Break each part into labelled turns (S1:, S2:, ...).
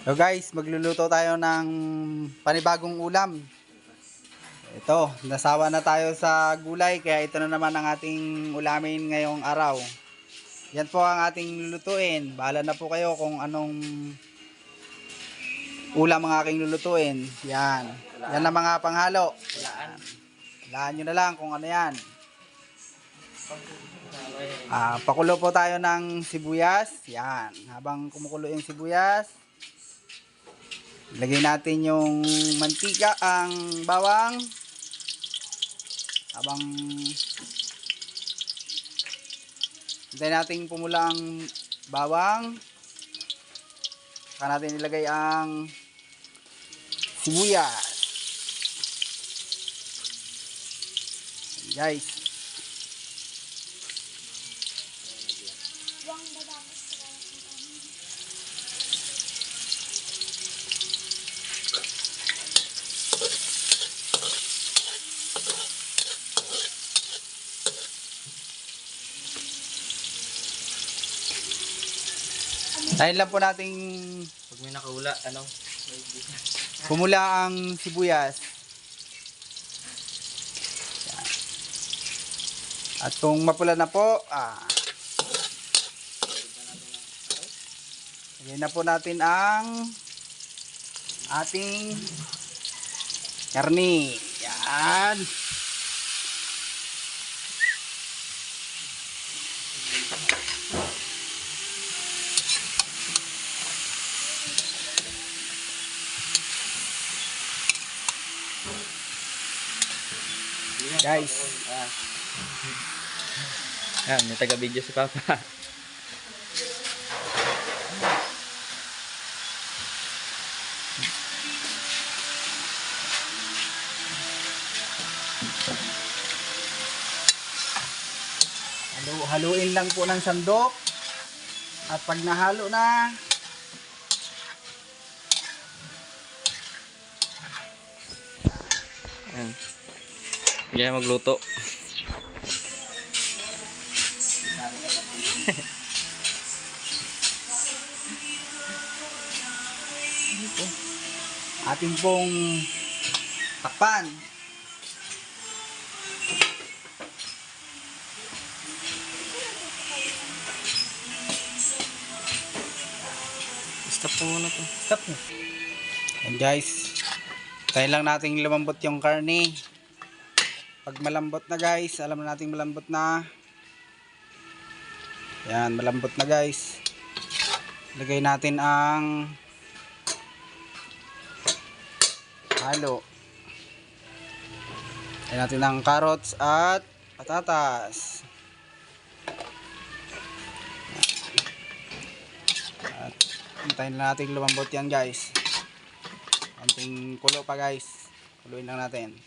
S1: So guys, magluluto tayo ng panibagong ulam. Ito, nasawa na tayo sa gulay kaya ito na naman ang ating ulamin ngayong araw. Yan po ang ating lulutuin. Bahala na po kayo kung anong ulam ang aking lulutuin. Yan. Yan ang mga panghalo. Hulaan nyo na lang kung ano yan. Pakulo po tayo ng sibuyas. Yan. Habang kumukulo yung sibuyas, lagay natin yung mantika, ang bawang. Habang hintay natin pumula ang bawang, saka natin ilagay ang sibuyas. Ayan, guys. Dahil lang po nating
S2: Pag may nakahula, ano?
S1: pumula ang sibuyas. Yan. At kung mapula na po, lagyan na po natin ang ating karni. Yan. Guys,
S2: Yan, may taga-video si Papa.
S1: haluin lang po ng sandok. At pag nahalo na,
S2: Yan. Yan, magluto.
S1: ating pong takpan.
S2: Stop po muna to.
S1: Stop na. And guys, tayo lang nating lumambot yung karne. Pag malambot na guys, alam na nating malambot na. Yan, malambot na guys. Lagay natin ang halo. Lagay natin ang carrots at patatas. At hintayin na natin lumambot yan guys. Konting kulo pa guys. Kuluin lang natin.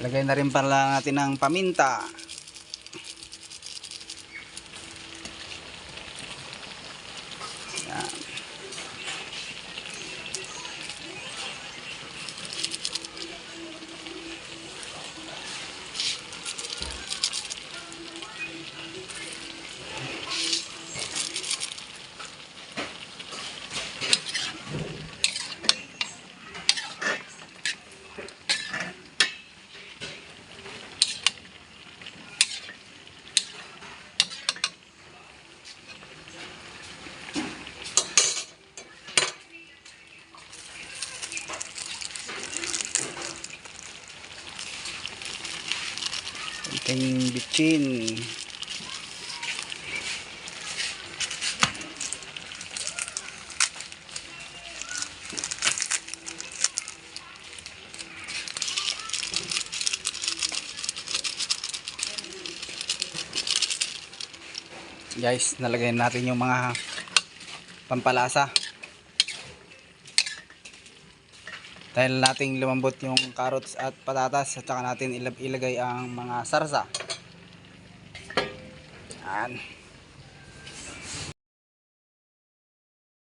S1: Lagay na rin pala natin ng paminta. Yan. Konting bitchin. Guys, nalagay natin yung mga pampalasa. Dahil nating lumambot yung carrots at patatas, at saka natin ilagay ang mga sarsa. Yan.